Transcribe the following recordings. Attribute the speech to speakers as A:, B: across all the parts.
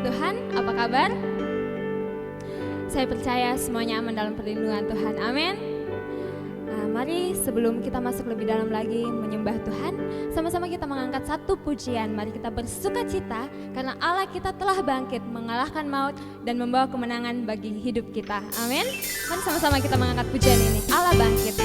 A: Tuhan, apa kabar? Saya percaya semuanya aman dalam perlindungan Tuhan, amin. Mari sebelum kita masuk lebih dalam lagi menyembah Tuhan, sama-sama kita mengangkat satu pujian. Mari kita bersuka cita karena Allah kita telah bangkit, mengalahkan maut dan membawa kemenangan bagi hidup kita, amin. Mari sama-sama kita mengangkat pujian ini, Allah bangkit.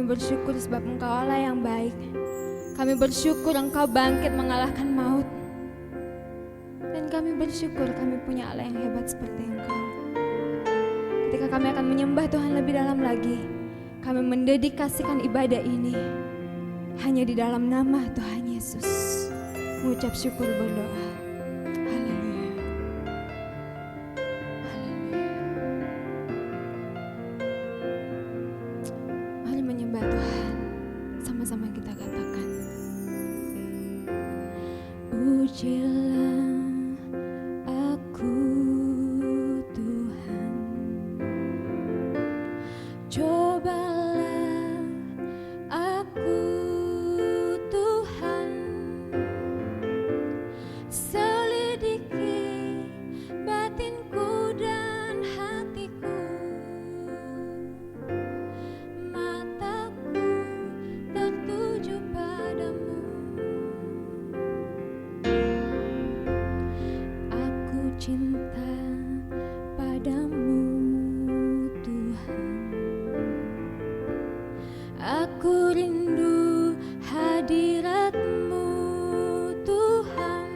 B: Bersyukur sebab Engkau Allah yang baik. Kami bersyukur Engkau bangkit mengalahkan maut. Dan kami bersyukur kami punya Allah yang hebat seperti Engkau. Ketika kami akan menyembah Tuhan lebih dalam lagi, kami mendedikasikan ibadah ini hanya di dalam nama Tuhan Yesus. Mengucap syukur berdoa. selidiki batinku dan hatiku. Mataku tertuju padamu. Aku cinta padamu, Tuhan. Aku rindu hadirat-Mu, Tuhan.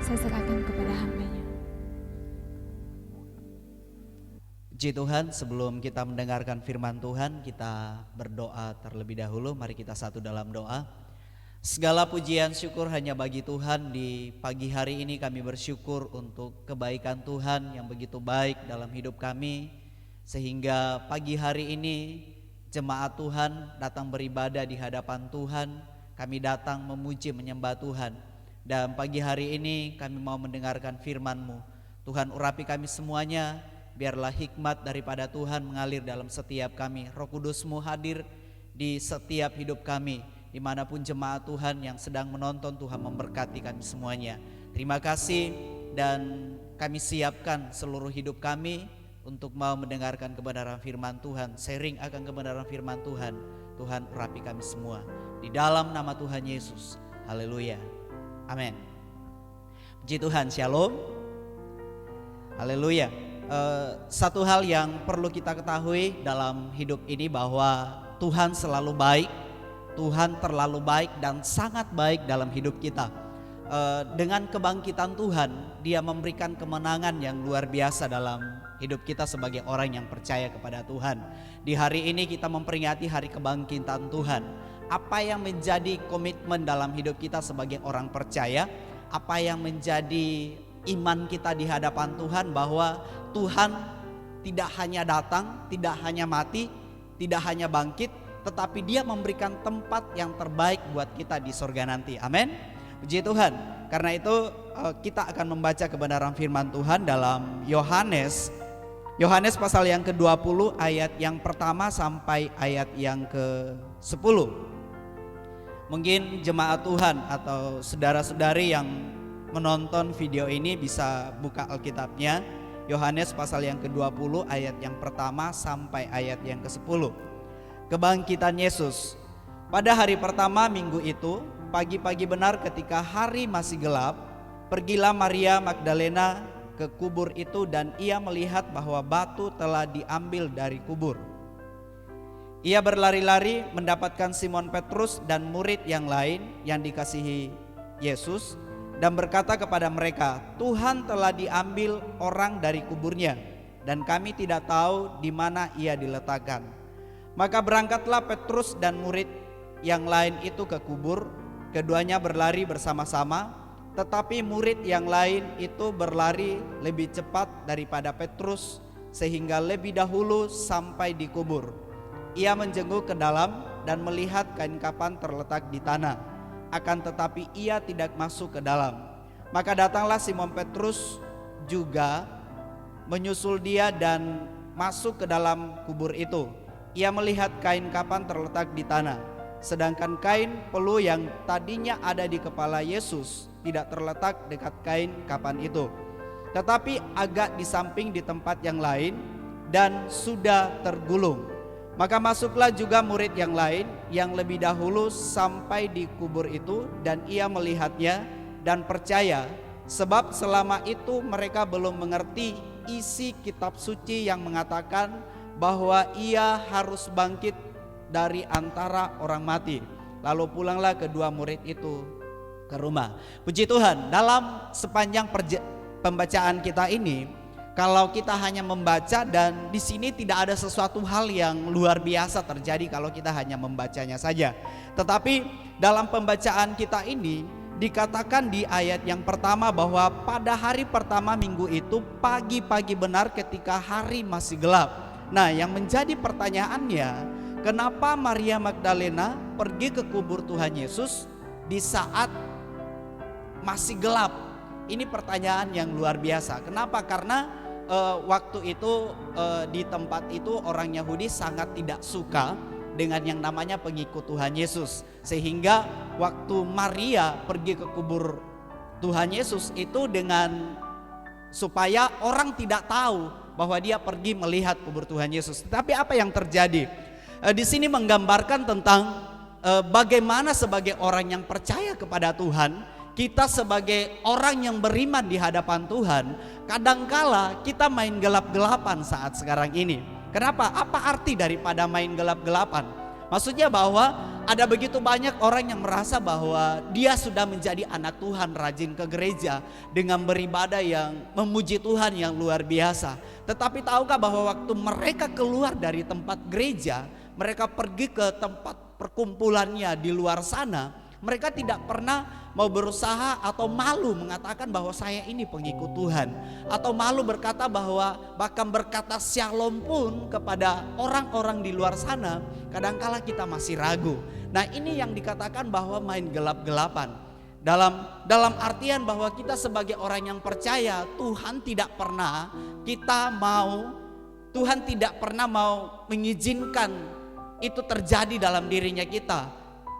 B: saya serahkan kepada hamba-Nya.
C: Puji Tuhan, sebelum kita mendengarkan firman Tuhan, kita berdoa terlebih dahulu. Mari kita satu dalam doa. Segala pujian syukur hanya bagi Tuhan. Di pagi hari ini kami bersyukur untuk kebaikan Tuhan yang begitu baik dalam hidup kami, sehingga pagi hari ini jemaat Tuhan datang beribadah di hadapan Tuhan. Kami datang memuji menyembah Tuhan. Dan pagi hari ini kami mau mendengarkan firman-Mu. Tuhan, urapi kami semuanya. Biarlah hikmat daripada Tuhan mengalir dalam setiap kami. Roh Kudus-Mu hadir di setiap hidup kami. Dimanapun jemaat Tuhan yang sedang menonton, Tuhan memberkati kami semuanya. Terima kasih, dan kami siapkan seluruh hidup kami untuk mau mendengarkan kebenaran firman Tuhan. Sharing akan kebenaran firman Tuhan. Tuhan, urapi kami semua. Di dalam nama Tuhan Yesus. Haleluya. Amin. Puji Tuhan, shalom. Haleluya. Satu hal yang perlu kita ketahui dalam hidup ini bahwa Tuhan selalu baik, Tuhan terlalu baik dan sangat baik dalam hidup kita. Dengan kebangkitan Tuhan, Dia memberikan kemenangan yang luar biasa dalam hidup kita sebagai orang yang percaya kepada Tuhan. Di hari ini kita memperingati hari kebangkitan Tuhan. Apa yang menjadi komitmen dalam hidup kita sebagai orang percaya? Apa yang menjadi iman kita di hadapan Tuhan, bahwa Tuhan tidak hanya datang, tidak hanya mati, tidak hanya bangkit, tetapi Dia memberikan tempat yang terbaik buat kita di sorga nanti. Amin. Puji Tuhan. Karena itu kita akan membaca kebenaran firman Tuhan dalam Yohanes pasal yang ke-20 ayat yang pertama sampai ayat yang ke-10. Mungkin jemaat Tuhan atau saudara-saudari yang menonton video ini bisa buka Alkitabnya. Yohanes pasal yang ke-20 ayat yang pertama sampai ayat yang ke-10. Kebangkitan Yesus. Pada hari pertama minggu itu, pagi-pagi benar ketika hari masih gelap, pergilah Maria Magdalena ke kubur itu dan ia melihat bahwa batu telah diambil dari kubur. Ia berlari-lari mendapatkan Simon Petrus dan murid yang lain yang dikasihi Yesus, dan berkata kepada mereka, Tuhan telah diambil orang dari kuburnya, dan kami tidak tahu di mana ia diletakkan. Maka berangkatlah Petrus dan murid yang lain itu ke kubur. Keduanya berlari bersama-sama, tetapi murid yang lain itu berlari lebih cepat daripada Petrus, sehingga lebih dahulu sampai di kubur. Ia menjenguk ke dalam dan melihat kain kapan terletak di tanah, akan tetapi ia tidak masuk ke dalam. Maka datanglah Simon Petrus juga menyusul dia dan masuk ke dalam kubur itu. Ia melihat kain kapan terletak di tanah, sedangkan kain pelu yang tadinya ada di kepala Yesus tidak terletak dekat kain kapan itu, tetapi agak di samping di tempat yang lain dan sudah tergulung. Maka masuklah juga murid yang lain yang lebih dahulu sampai di kubur itu, dan ia melihatnya dan percaya, sebab selama itu mereka belum mengerti isi kitab suci yang mengatakan bahwa ia harus bangkit dari antara orang mati. Lalu pulanglah kedua murid itu ke rumah. Puji Tuhan, dalam sepanjang pembacaan kita ini, kalau kita hanya membaca, dan di sini tidak ada sesuatu hal yang luar biasa terjadi kalau kita hanya membacanya saja. Tetapi dalam pembacaan kita ini dikatakan di ayat yang pertama bahwa pada hari pertama minggu itu pagi-pagi benar ketika hari masih gelap. Nah, yang menjadi pertanyaannya, kenapa Maria Magdalena pergi ke kubur Tuhan Yesus di saat masih gelap? Ini pertanyaan yang luar biasa. Kenapa? Karena waktu itu di tempat itu orang Yahudi sangat tidak suka dengan yang namanya pengikut Tuhan Yesus, sehingga waktu Maria pergi ke kubur Tuhan Yesus itu dengan supaya orang tidak tahu bahwa dia pergi melihat kubur Tuhan Yesus. Tetapi apa yang terjadi? Di sini menggambarkan tentang bagaimana sebagai orang yang percaya kepada Tuhan, kita sebagai orang yang beriman di hadapan Tuhan, kadangkala kita main gelap-gelapan saat sekarang ini. Kenapa? Apa arti daripada main gelap-gelapan? Maksudnya bahwa ada begitu banyak orang yang merasa bahwa dia sudah menjadi anak Tuhan, rajin ke gereja dengan beribadah yang memuji Tuhan yang luar biasa. Tetapi tahukah bahwa waktu mereka keluar dari tempat gereja, mereka pergi ke tempat perkumpulannya di luar sana, mereka tidak pernah mau berusaha atau malu mengatakan bahwa saya ini pengikut Tuhan, atau malu berkata bahwa bahkan berkata shalom pun kepada orang-orang di luar sana. Kadangkala kita masih ragu. Nah, ini yang dikatakan bahwa main gelap-gelapan. Dalam artian bahwa kita sebagai orang yang percaya, Tuhan tidak pernah mau mengizinkan itu terjadi dalam dirinya kita.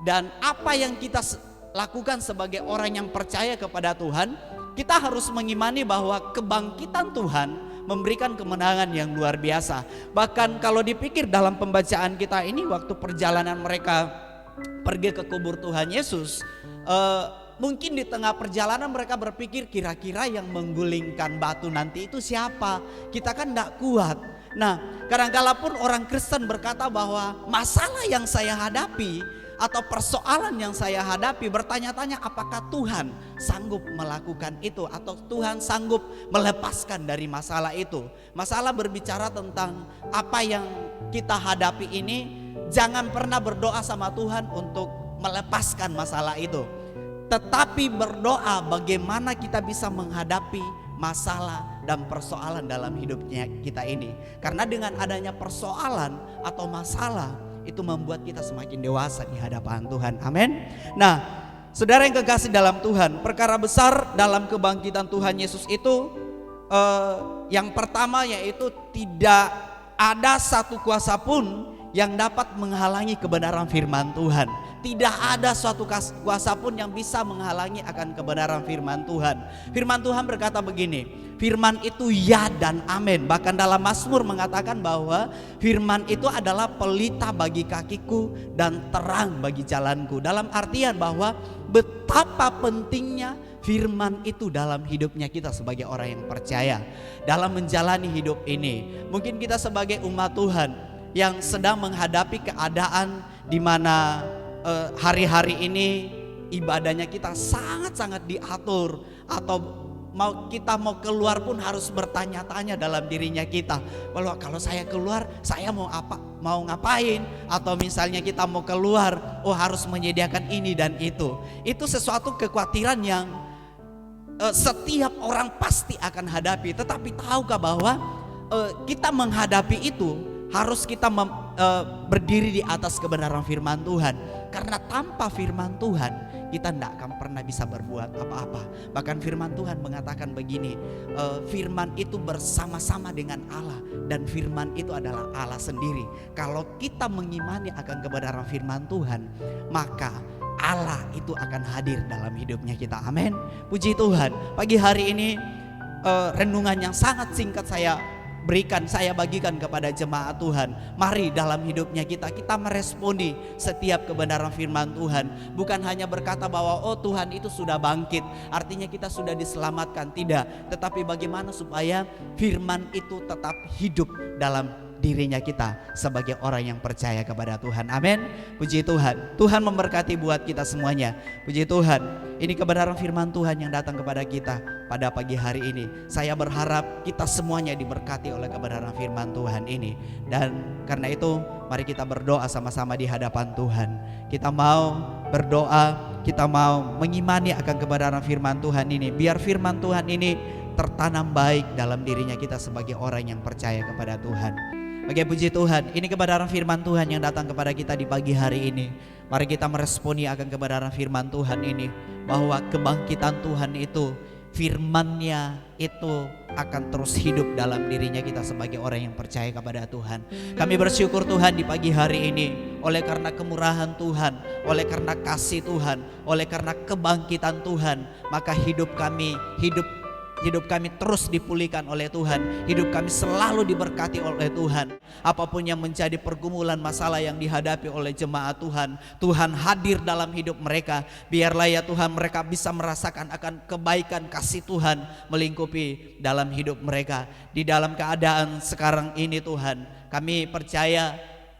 C: Dan apa yang kita lakukan sebagai orang yang percaya kepada Tuhan, kita harus mengimani bahwa kebangkitan Tuhan memberikan kemenangan yang luar biasa. Bahkan kalau dipikir dalam pembacaan kita ini, waktu perjalanan mereka pergi ke kubur Tuhan Yesus, mungkin di tengah perjalanan mereka berpikir kira-kira yang menggulingkan batu nanti itu siapa? Kita kan tidak kuat. Nah, kadang-kala pun orang Kristen berkata bahwa masalah yang saya hadapi atau persoalan yang saya hadapi, bertanya-tanya apakah Tuhan sanggup melakukan itu, atau Tuhan sanggup melepaskan dari masalah itu. Masalah berbicara tentang apa yang kita hadapi ini. Jangan pernah berdoa sama Tuhan untuk melepaskan masalah itu, tetapi berdoa bagaimana kita bisa menghadapi masalah dan persoalan dalam hidupnya kita ini. Karena dengan adanya persoalan atau masalah, itu membuat kita semakin dewasa di hadapan Tuhan. Amin. Nah, saudara yang kekasih dalam Tuhan, perkara besar dalam kebangkitan Tuhan Yesus itu yang pertama yaitu tidak ada satu kuasa pun yang dapat menghalangi kebenaran firman Tuhan. Tidak ada suatu kuasa pun yang bisa menghalangi akan kebenaran firman Tuhan. Firman Tuhan berkata begini, firman itu ya dan amin. Bahkan dalam Mazmur mengatakan bahwa firman itu adalah pelita bagi kakiku dan terang bagi jalanku. Dalam artian bahwa betapa pentingnya firman itu dalam hidupnya kita sebagai orang yang percaya, dalam menjalani hidup ini. Mungkin kita sebagai umat Tuhan yang sedang menghadapi keadaan di mana hari-hari ini ibadahnya kita sangat-sangat diatur, atau kita mau keluar pun harus bertanya-tanya dalam dirinya kita bahwa kalau saya keluar saya mau ngapain, atau misalnya kita mau keluar harus menyediakan ini dan itu sesuatu kekhawatiran yang setiap orang pasti akan hadapi. Tetapi tahukah bahwa kita menghadapi itu harus kita berdiri di atas kebenaran firman Tuhan. Karena tanpa firman Tuhan kita tidak akan pernah bisa berbuat apa-apa. Bahkan firman Tuhan mengatakan begini, firman itu bersama-sama dengan Allah, dan firman itu adalah Allah sendiri. Kalau kita mengimani akan kebenaran firman Tuhan, maka Allah itu akan hadir dalam hidupnya kita. Amin. Puji Tuhan. Pagi hari ini renungan yang sangat singkat saya bagikan kepada jemaat Tuhan. Mari dalam hidupnya kita meresponi setiap kebenaran firman Tuhan. Bukan hanya berkata bahwa Tuhan itu sudah bangkit, artinya kita sudah diselamatkan. Tidak, tetapi bagaimana supaya firman itu tetap hidup dalam dirinya kita sebagai orang yang percaya kepada Tuhan. Amin. Puji Tuhan. Tuhan memberkati buat kita semuanya. Puji Tuhan. Ini kebenaran firman Tuhan yang datang kepada kita pada pagi hari ini. Saya berharap kita semuanya diberkati oleh kebenaran firman Tuhan ini. Dan karena itu mari kita berdoa sama-sama di hadapan Tuhan. Kita mau berdoa, kita mau mengimani akan kebenaran firman Tuhan ini. Biar firman Tuhan ini tertanam baik dalam dirinya kita sebagai orang yang percaya kepada Tuhan. Oke, puji Tuhan, ini kebenaran firman Tuhan yang datang kepada kita di pagi hari ini. Mari kita meresponi akan kebenaran firman Tuhan ini, bahwa kebangkitan Tuhan itu, firman-Nya itu akan terus hidup dalam dirinya kita sebagai orang yang percaya kepada Tuhan. Kami bersyukur Tuhan di pagi hari ini, oleh karena kemurahan Tuhan, oleh karena kasih Tuhan, oleh karena kebangkitan Tuhan, maka hidup kami terus dipulihkan oleh Tuhan. Hidup kami selalu diberkati oleh Tuhan. Apapun yang menjadi pergumulan masalah yang dihadapi oleh jemaat Tuhan, Tuhan hadir dalam hidup mereka. Biarlah ya Tuhan, mereka bisa merasakan akan kebaikan kasih Tuhan melingkupi dalam hidup mereka. Di dalam keadaan sekarang ini Tuhan, kami percaya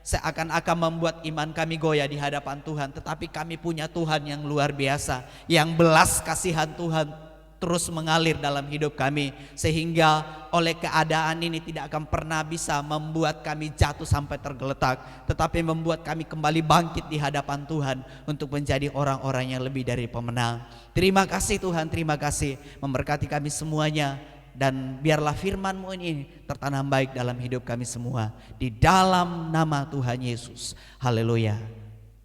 C: seakan-akan membuat iman kami goyah di hadapan Tuhan. Tetapi kami punya Tuhan yang luar biasa, yang belas kasihan Tuhan terus mengalir dalam hidup kami, sehingga oleh keadaan ini tidak akan pernah bisa membuat kami jatuh sampai tergeletak, tetapi membuat kami kembali bangkit di hadapan Tuhan untuk menjadi orang-orang yang lebih dari pemenang. Terima kasih Tuhan, terima kasih, memberkati kami semuanya, dan biarlah firman-Mu ini tertanam baik dalam hidup kami semua, di dalam nama Tuhan Yesus. Haleluya,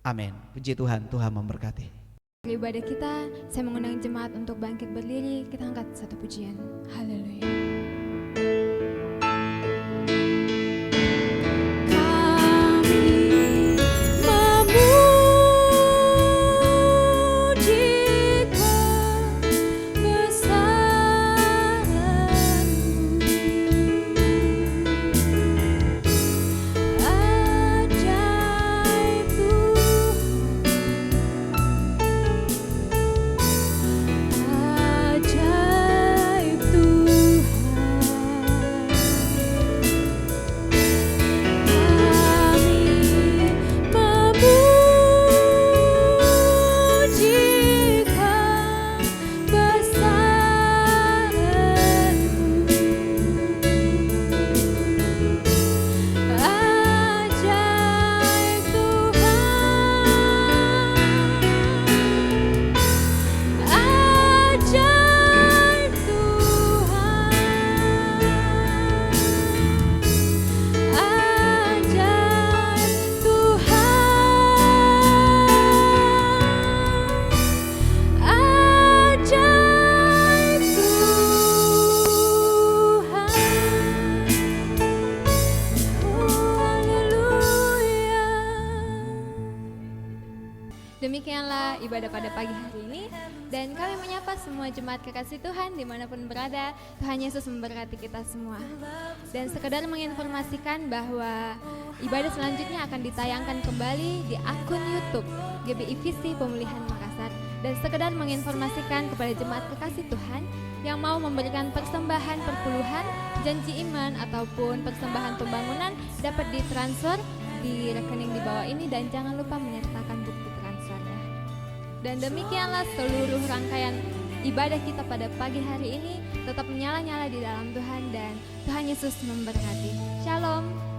C: amin. Puji Tuhan, Tuhan memberkati.
B: Ibadah kita, saya mengundang jemaat untuk bangkit berdiri. Kita angkat satu pujian. Haleluya. Demikianlah ibadah pada pagi hari ini, dan kami menyapa semua jemaat kekasih Tuhan dimanapun berada. Tuhan Yesus memberkati kita semua. Dan sekedar menginformasikan bahwa ibadah selanjutnya akan ditayangkan kembali di akun YouTube GBI Visi Pemulihan Makassar. Dan sekedar menginformasikan kepada jemaat kekasih Tuhan yang mau memberikan persembahan perpuluhan, janji iman, ataupun persembahan pembangunan dapat ditransfer di rekening di bawah ini, dan jangan lupa menyertakan bukti transfernya. Dan demikianlah seluruh rangkaian ibadah kita pada pagi hari ini. Tetap menyala-nyala di dalam Tuhan, dan Tuhan Yesus memberkati. Shalom.